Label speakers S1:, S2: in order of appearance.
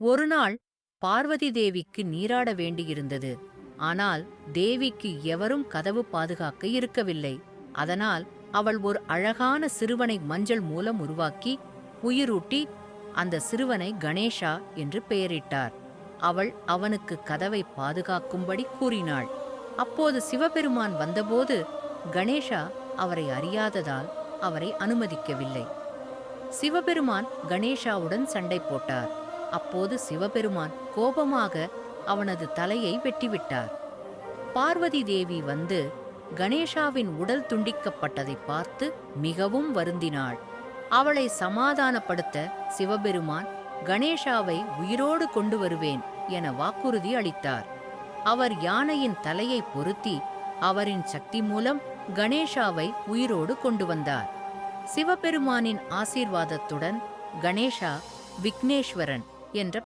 S1: ஒருநாள் பார்வதி தேவிக்கு நீராட வேண்டியிருந்தது. ஆனால் தேவிக்கு எவரும் கதவு பாதுகாக்க இருக்கவில்லை. அதனால் அவள் ஒரு அழகான சிறுவனை மஞ்சள் மூலம் உருவாக்கி உயிரூட்டி அந்த சிறுவனை கணேஷா என்று பெயரிட்டார். அவள் அவனுக்கு கதவை பாதுகாக்கும்படி கூறினாள். அப்போது சிவபெருமான் வந்தபோது கணேஷா அவரை அறியாததால் அவரை அனுமதிக்கவில்லை. சிவபெருமான் கணேஷாவுடன் சண்டை போட்டார். அப்போது சிவபெருமான் கோபமாக அவனது தலையை வெட்டிவிட்டார். பார்வதி தேவி வந்து கணேஷாவின் உடல் துண்டிக்கப்பட்டதை பார்த்து மிகவும் வருந்தினாள். அவளை சமாதானப்படுத்த சிவபெருமான் கணேஷாவை உயிரோடு கொண்டு வருவேன் என வாக்குறுதி அளித்தார். அவர் யானையின் தலையை பொருத்தி அவரின் சக்தி மூலம் கணேஷாவை உயிரோடு கொண்டு வந்தார். சிவபெருமானின் ஆசீர்வாதத்துடன் கணேஷா விக்னேஸ்வரன் என்ற